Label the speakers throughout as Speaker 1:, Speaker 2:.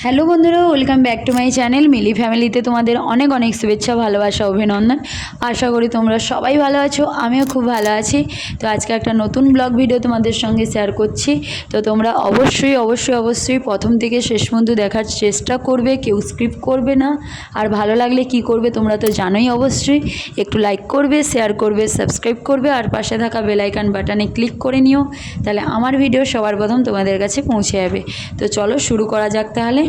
Speaker 1: Hello বন্ধুরা, welcome back to my channel Mili ফ্যামিলিতে তোমাদের অনেক অনেক শুভেচ্ছা, ভালোবাসা, অভিনন্দন। আশা করি তোমরা সবাই ভালো আছো, আমিও খুব ভালো আছি। তো আজকে একটা নতুন ব্লগ ভিডিও তোমাদের সঙ্গে শেয়ার করছি। তো তোমরা অবশ্যই প্রথম থেকে শেষ পর্যন্ত দেখার চেষ্টা করবে, কেউ স্কিপ করবে না। আর ভালো লাগলে কি করবে তোমরা তো জানোই, অবশ্যই একটু লাইক করবে, শেয়ার করবে, সাবস্ক্রাইব করবে আর পাশে থাকা বেল আইকন বাটনে ক্লিক করে নিও, তাহলে আমার ভিডিও সবার প্রথম তোমাদের কাছে পৌঁছে যাবে। তো চলো শুরু করা যাক তাহলে।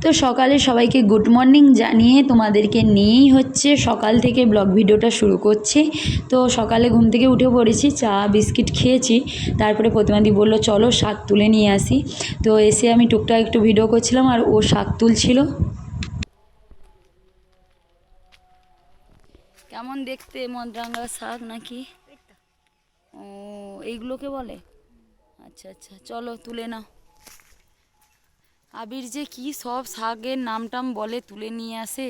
Speaker 1: তো সকালে সবাইকে গুড মর্নিং জানিয়ে তোমাদেরকে নিয়েই হচ্ছে সকাল থেকে ব্লগ ভিডিওটা শুরু করছি। তো সকালে ঘুম থেকে উঠে পড়েছি, চা বিস্কিট খেয়েছি। তারপরে প্রতিমাদি বললো চলো শাক তুলে নিয়ে আসি। তো এসে আমি টুকটাক একটু ভিডিও করছিলাম আর ও শাক তুলছিল। কেমন দেখতে মদরাঙ্গা শাক নাকি? ও, এইগুলোকে বলে? আচ্ছা আচ্ছা, চলো তুলে নাও। আবির যে কি সব শাকের নামটাম বলে, তুলে নিয়ে আসে।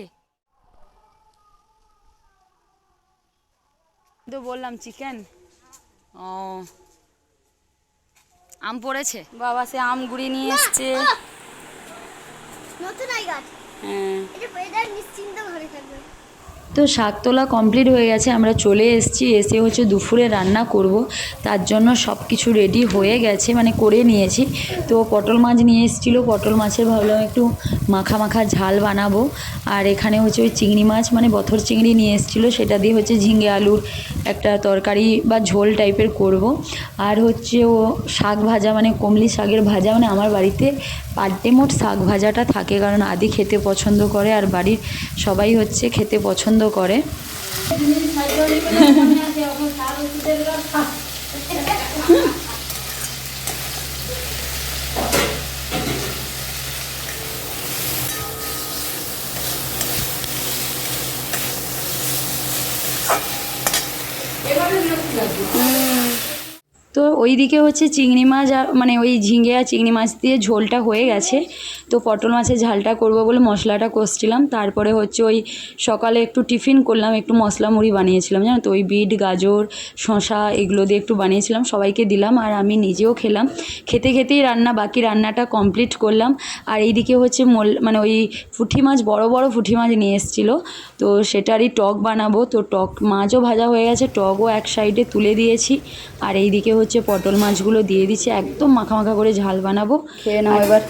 Speaker 1: তো বললাম চিকেন। ও, আম পড়েছে, বাবা সে আম গুড়ি নিয়ে এসছে। হ্যাঁ, তো শাক তোলা কমপ্লিট হয়ে গেছে, আমরা চলে এসেছি। এসে হচ্ছে দুপুরে রান্না করব, তার জন্য সব কিছু রেডি হয়ে গেছে, মানে করে নিয়েছি। তো পটল মাছ নিয়ে এসেছিলো, পটল মাছের ভাবলাম একটু মাখা মাখা ঝাল বানাবো। আর এখানে হচ্ছে ওই চিংড়ি মাছ, মানে বথর চিংড়ি নিয়ে এসেছিলো, সেটা দিয়ে হচ্ছে ঝিঙে আলুর একটা তরকারি বা ঝোল টাইপের করব। আর হচ্ছে ও শাক ভাজা, মানে কমলি শাকের ভাজা, মানে আমার বাড়িতে পার ডে মোট শাক ভাজাটা থাকে, কারণ আদি খেতে পছন্দ করে আর বাড়ির সবাই হচ্ছে খেতে পছন্দ করে। তো ওইদিকে হচ্ছে চিংড়ি মাছ আর মানে ওই ঝিঙে আর চিংড়ি মাছ দিয়ে ঝোলটা হয়ে গেছে। তো পটল মাছের ঝালটা করব বলে মশলাটা কষছিলাম। তারপরে হচ্ছে ওই সকালে একটু টিফিন করলাম, একটু মশলা মুড়ি বানিয়েছিলাম, জানো তো, ওই বিট গাজর শসা এগুলো দিয়ে একটু বানিয়েছিলাম, সবাইকে দিলাম আর আমি নিজেও খেলাম। খেতে খেতেই বাকি রান্নাটা কমপ্লিট করলাম। আর এইদিকে হচ্ছে মানে ওই পুঁটি মাছ, বড় বড় পুঁটি মাছ নিয়ে এসেছিলো, তো সেটারই টক বানাবো। তো টক মাছও ভাজা হয়ে গেছে, টকও এক সাইডে তুলে দিয়েছি। আর এইদিকে হচ্ছে পটল মাছগুলো দিয়ে দিচ্ছি, একদম মাখা মাখা করে ঝাল বানাবো। খেয়ে নাও এবার।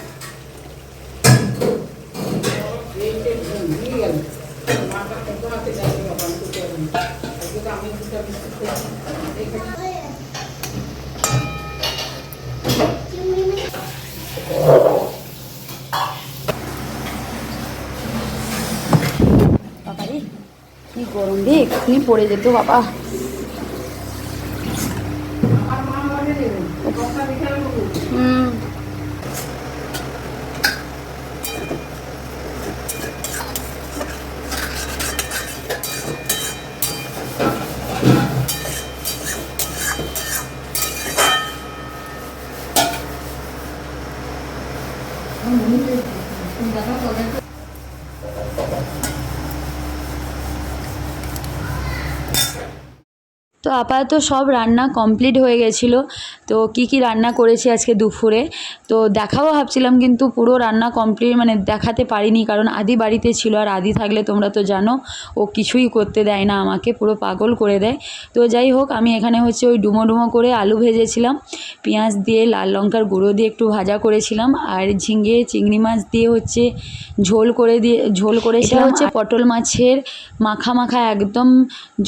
Speaker 1: বাবা রে কি গরম রে, এক্ষুনি পড়ে যেত বাবা। তো আপাতত সব রান্না কমপ্লিট হয়ে গেছিলো। তো কি রান্না করেছি আজকে দুপুরে তো দেখাবো ভাবছিলাম, কিন্তু পুরো রান্না কমপ্লিট মানে দেখাতে পারিনি, কারণ আদি বাড়িতে ছিল। আর আদি থাকলে তোমরা তো জানো ও কিছুই করতে দেয় না আমাকে, পুরো পাগল করে দেয়। তো যাই হোক, আমি এখানে হচ্ছে ওই ডুমো ডুমো করে আলু ভেজেছিলাম, পেঁয়াজ দিয়ে লাল লঙ্কার গুঁড়ো দিয়ে একটু ভাজা করেছিলাম। আর ঝিঙে চিংড়ি মাছ দিয়ে হচ্ছে ঝোল করেছিলাম। হচ্ছে পটল মাছের মাখা মাখা একদম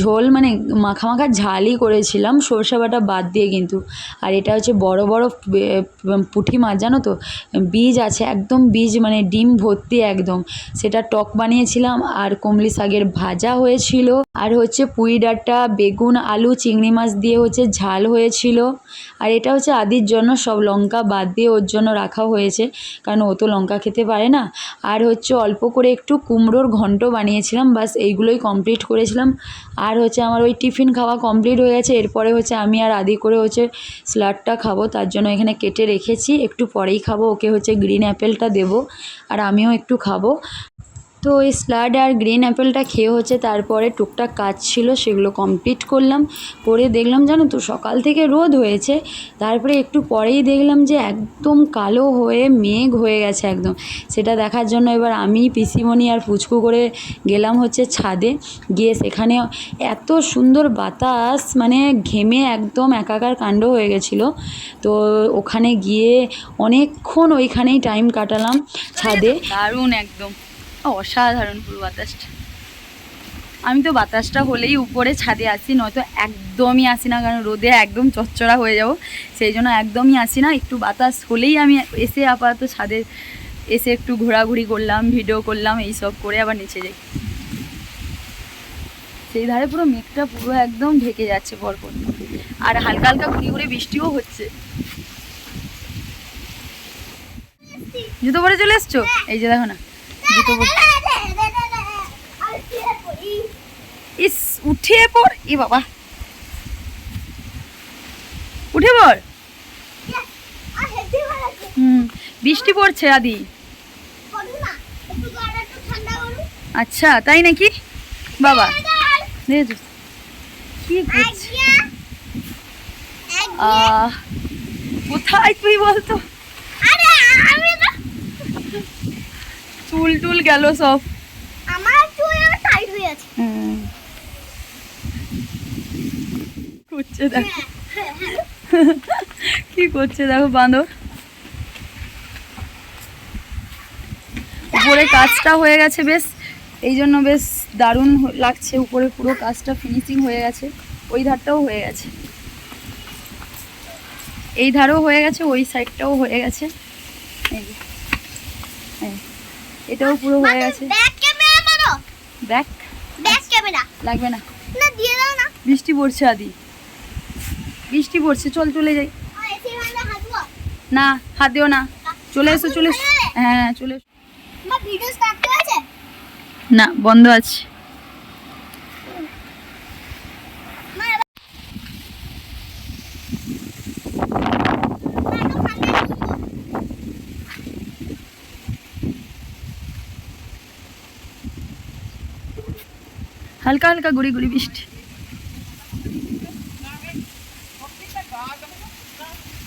Speaker 1: ঝোল, মানে মাখা মাখা ঝালই করেছিলাম, সরষে বাটা বাদ দিয়ে কিন্তু। আর এটা হচ্ছে বড় বড় পুঁটি মাছ, জানো তো, বীজ আছে একদম, বীজ মানে ডিম ভর্তি একদম, সেটা টক বানিয়েছিলাম। আর কমলি শাকের ভাজা হয়েছিল। আর হচ্ছে পুঁই ডাঁটা, বেগুন, আলু, চিংড়ি মাছ দিয়ে হচ্ছে ঝাল হয়েছিল। আর এটা হচ্ছে আদির জন্য, সব লঙ্কা বাদ দিয়ে ওর জন্য রাখা হয়েছে, কারণ ও তো লঙ্কা খেতে পারে না। আর হচ্ছে অল্প করে একটু কুমড়োর ঘন্ট বানিয়েছিলাম, বাস এইগুলোই কমপ্লিট করেছিলাম। আর হচ্ছে আমার ওই টিফিন খাওয়া কমপ্লিট হয়ে গেছে। এরপরে হচ্ছে আমি আর আদি করে হচ্ছে স্যালাডটা খাবো, তার জন্য এখানে কেটে রেখেছি, একটু পরেই খাবো। ওকে হচ্ছে গ্রিন অ্যাপেলটা দেবো আর আমিও একটু খাবো। তো ওই স্লাড আর গ্রিন অ্যাপেলটা খেয়ে হচ্ছে তারপরে টুকটাক কাজ ছিল সেগুলো কমপ্লিট করলাম। করে দেখলাম জানো তো সকাল থেকে রোদ হয়েছে, তারপরে একটু পরেই দেখলাম যে একদম কালো হয়ে মেঘ হয়ে গেছে একদম। সেটা দেখার জন্য এবার আমি পিসিমণি আর পুচকু করে গেলাম হচ্ছে ছাদে। গিয়ে সেখানে এত সুন্দর বাতাস, মানে ঘেমে একদম একাকার কাণ্ড হয়ে গেছিলো। তো ওখানে গিয়ে অনেকক্ষণ ওইখানেই টাইম কাটালাম ছাদে। দারুণ একদম অসাধারণ পুরো বাতাসটা। আমি তো বাতাসটা হলেই উপরে ছাদে আসি, নয়তো একদমই আসি না, কারণ রোদে একদম চচ্চড়া হয়ে যাবো, সেই জন্য একদমই আসি না। একটু বাতাস হলেই আমি এসে আপাতত ছাদে এসে একটু ঘোরাঘুরি করলাম, ভিডিও করলাম, এইসব করে আবার নিচে যাই। সেই ধারে পুরো মেঘটা পুরো একদম ঢেকে যাচ্ছে পরপর, আর হালকা হালকা ঘুরি ঘুরি বৃষ্টিও হচ্ছে। জুতো পরে চলে এসছো? এই যে দেখো না জুতো পরে। ইস উঠে পড়, এ বাবা উঠে পড়। বৃষ্টি পড়ছে আদি। আচ্ছা তাই নাকি বাবা? কি করছে? কোথায় তুই বলতো? চুল টুল গেল সব। আমার চুল টাইট হয়ে আছে। করছে দেখো কি করছে দেখো বাঁদর। উপরে কাজটা হয়ে গেছে বেশ, এই জন্য বেশ দারুণ লাগছে। উপরে পুরো কাজটা ফিনিশিং হয়ে গেছে, ওই ধারটাও হয়ে গেছে, এই ধারও হয়ে গেছে, ওই সাইডটাও হয়ে গেছে, এই যে এটাও পুরো হয়ে গেছে। ব্যাক ক্যামেরা লাগবে না, দিয়ে দাও না। বৃষ্টি পড়ছে আদি, বৃষ্টি পড়ছে, চল চলে যাই। না হাত দিও না, চলে এসো চলে এসো। হ্যাঁ চলে এসো। না বন্ধ আছে। হালকা হালকা গুড়ি গুড়ি বৃষ্টি।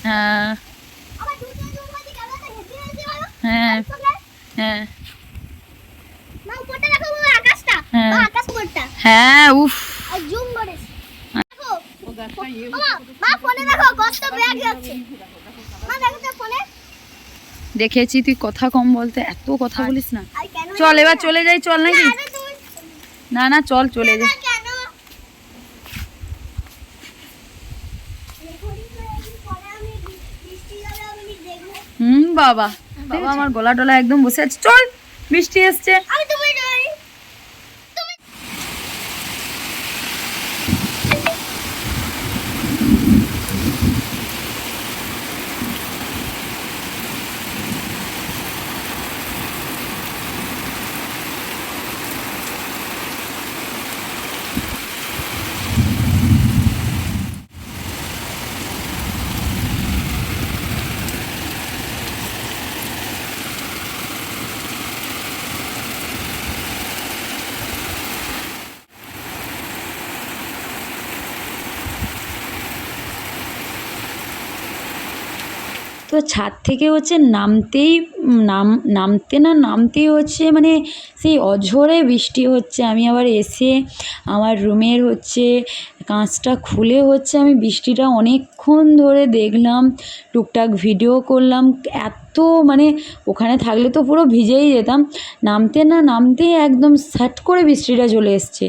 Speaker 1: হ্যাঁ হ্যাঁ হ্যাঁ হ্যাঁ উফ দেখেছি তুই কথা কম বলতে, এত কথা বলিস না। চল এবার চলে যাই, চল নাকি? না না চল চলে যাই। বাবা বাবা আমার গলা টলা একদম বসে আছে, চল বৃষ্টি এসছে। তো ছাদ থেকে হচ্ছে নামতেই হচ্ছে মানে সেই অঝোরে বৃষ্টি হচ্ছে। আমি আবার এসে আমার রুমের হচ্ছে কাঁচটা খুলে হচ্ছে আমি বৃষ্টিটা অনেকক্ষণ ধরে দেখলাম, টুকটাক ভিডিও করলাম। এত মানে ওখানে থাকলে তো পুরো ভিজেই যেতাম, নামতেই একদম স্যাট করে বৃষ্টিটা চলে এসছে।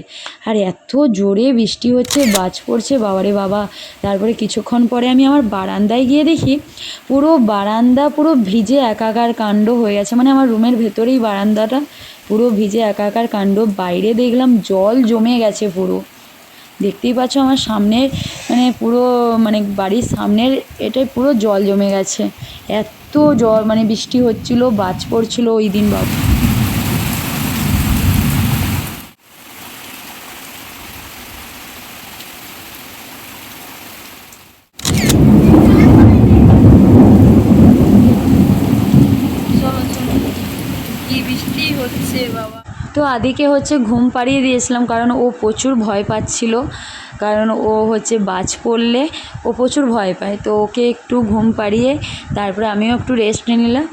Speaker 1: আর এত জোরে বৃষ্টি হচ্ছে, বাজ পড়ছে বাবারে বাবা। তারপরে কিছুক্ষণ পরে আমি আমার বারান্দায় গিয়ে দেখি পুরো বারান্দা পুরো ভিজে একাকার কাণ্ড হয়ে গেছে। মানে আমার রুমের ভেতরেই বারান্দাটা পুরো ভিজে একাকার কাণ্ড। বাইরে দেখলাম জল জমে গেছে পুরো, দেখতেই পাচ্ছ আমার সামনের মানে পুরো মানে বাড়ির সামনের এটাই পুরো জল জমে গেছে। এত জল মানে বৃষ্টি হচ্ছিল, বাজ পড়ছিল ওই দিন বাবা। চলো চলো কি বৃষ্টি হচ্ছে বাবা। তো আদিকে হচ্ছে ঘুম পাড়িয়ে দিয়েছিলাম, কারণ ও প্রচুর ভয় পাচ্ছিল, কারণ ও হচ্ছে বাজ পড়লে ও প্রচুর ভয় পায়। তো ওকে একটু ঘুম পাড়িয়ে তারপরে আমিও একটু রেস্ট নিলাম।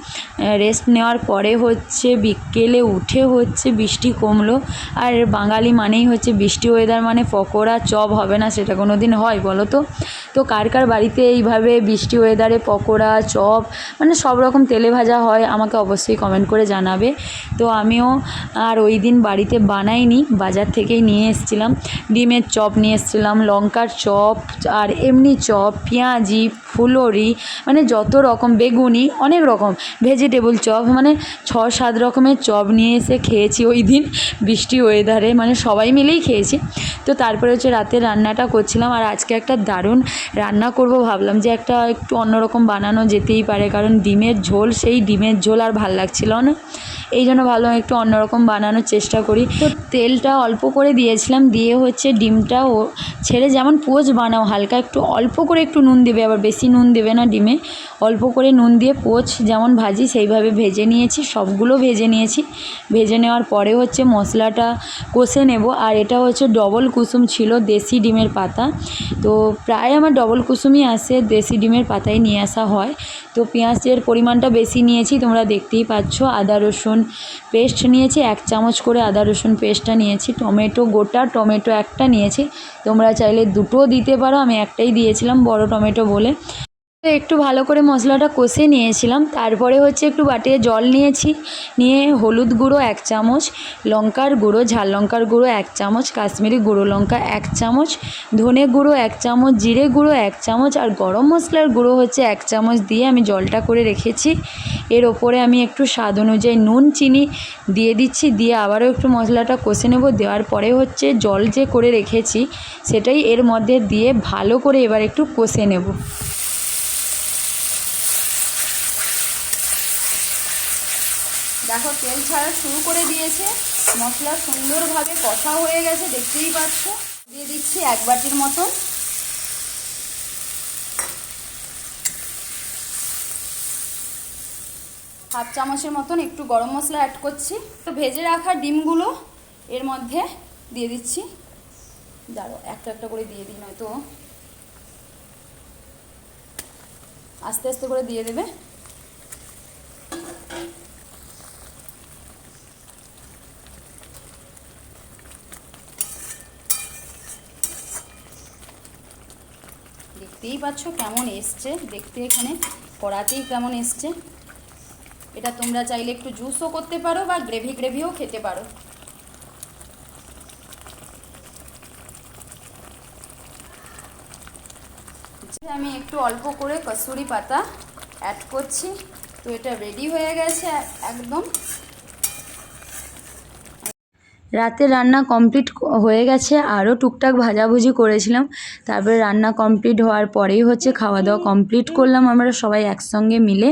Speaker 1: রেস্ট নেওয়ার পরে হচ্ছে বিকেলে উঠে হচ্ছে বৃষ্টি কমলো। আর বাঙালি মানেই হচ্ছে বৃষ্টি ওয়েদার মানে পকোড়া চপ হবে না সেটা কোনো দিন হয় বলো তো? তো কার কার বাড়িতে এইভাবে বৃষ্টি ওয়েদারে পকোড়া চপ মানে সব রকম তেলে ভাজা হয় আমাকে অবশ্যই কমেন্ট করে জানাবে। তো আমিও আর ওই দিন বাড়িতে বানাইনি, বাজার থেকেই নিয়ে এসেছিলাম। ডিমের চপ নিয়ে এসেছিলাম, লঙ্কার চপ আর এমনি চপ, পেঁয়াজি, ফুলরি, মানে যত রকম, বেগুনি, অনেক রকম ভেজিটেবল চপ, মানে 6-7 রকমের চপ নিয়ে এসে খেয়েছি ওই দিন বৃষ্টি ওয়েদারে, মানে সবাই মিলেই খেয়েছি। তো তারপরে হচ্ছে রাতে রান্নাটা করছিলাম। আর আজকে একটা দারুণ রান্না করব ভাবলাম যে একটা একটু অন্যরকম বানানো যেতেই পারে, কারণ ডিমের ঝোল, সেই ডিমের ঝোল আর ভাল লাগছিল না, এই জন্য ভাবলাম একটু অন্যরকম বানানোর চেষ্টা করি। তো তেলটা অল্প করে দিয়েছিলাম, দিয়ে হচ্ছে ডিমটা ও ছেড়ে যেমন পোচ বানাও হালকা একটু অল্প করে একটু নুন দেবে, আবার বেশি নুন দেবে না ডিমে, অল্প করে নুন দিয়ে পোচ যেমন ভাজি সেইভাবে ভেজে নিয়েছি, সবগুলো ভেজে নিয়েছি। ভেজে নেওয়ার পরে হচ্ছে মশলাটা কষে নেব। আর এটা হচ্ছে ডবল কুসুম ছিল, দেশি ডিমের পাতা। তো প্রায় আমার ডবল কুসুমই আসে, দেশি ডিমের পাতাই নিয়ে আসা হয়। তো পেঁয়াজের পরিমাণটা বেশি নিয়েছি, তোমরা দেখতেই পাচ্ছ। আদা রসুন পেস্ট নিয়েছি 1 চামচ করে, আদা রসুন পেস্টটা নিয়েছি। টমেটো, গোটা টমেটো একটা নিয়েছি, তোমরা চাইলে 2টো দিতে পারো, আমি একটাই দিয়েছিলাম বড় টমেটো বলে। তো একটু ভালো করে মশলাটা কষে নিয়েছিলাম। তারপরে হচ্ছে একটু বাটিয়ে জল নিয়েছি, নিয়ে হলুদ গুঁড়ো 1 চামচ, লঙ্কার গুঁড়ো, ঝাল লঙ্কার গুঁড়ো 1 চামচ, কাশ্মীরি গুঁড়ো লঙ্কা 1 চামচ, ধনে গুঁড়ো 1 চামচ, জিরে গুঁড়ো 1 চামচ আর গরম মশলার গুঁড়ো হচ্ছে 1 চামচ দিয়ে আমি জলটা করে রেখেছি। এর ওপরে আমি একটু স্বাদ অনুযায়ী নুন চিনি দিয়ে দিচ্ছি, দিয়ে আবারও একটু মশলাটা কষে নেব। দেওয়ার পরে হচ্ছে জল যে করে রেখেছি সেটাই এর মধ্যে দিয়ে ভালো করে এবার একটু কষে নেব। দেখো তেল ছাড়া শুরু করে দিয়েছে, মশলা সুন্দরভাবে কষা হয়ে গেছে, দেখতেই পাচ্ছ। দিয়ে দিচ্ছি 1 বাটির মতন হাফ চামচের মতন একটু গরম মশলা অ্যাড করছি। তো ভেজে রাখা ডিমগুলো এর মধ্যে দিয়ে দিচ্ছি। দাঁড়ো একটা একটা করে দিয়ে দিই, নয়তো আস্তে আস্তে করে দিয়ে দেবে। দেখতেই পাচ্ছ কেমন এসছে দেখতে, এখানে কড়াতেই কেমন এসছে। এটা তোমরা চাইলে একটু জুসও করতে পারো বা গ্রেভিও খেতে পারো। আমি একটু অল্প করে কসুরি পাতা অ্যাড করছি। তো এটা রেডি হয়ে গেছে একদম। রাতে রান্না কমপ্লিট হয়ে গেছে, আরও টুকটাক ভাজাভুজি করেছিলাম। তারপরে রান্না কমপ্লিট হওয়ার পরেই হচ্ছে খাওয়া দাওয়া কমপ্লিট করলাম আমরা সবাই একসঙ্গে মিলে।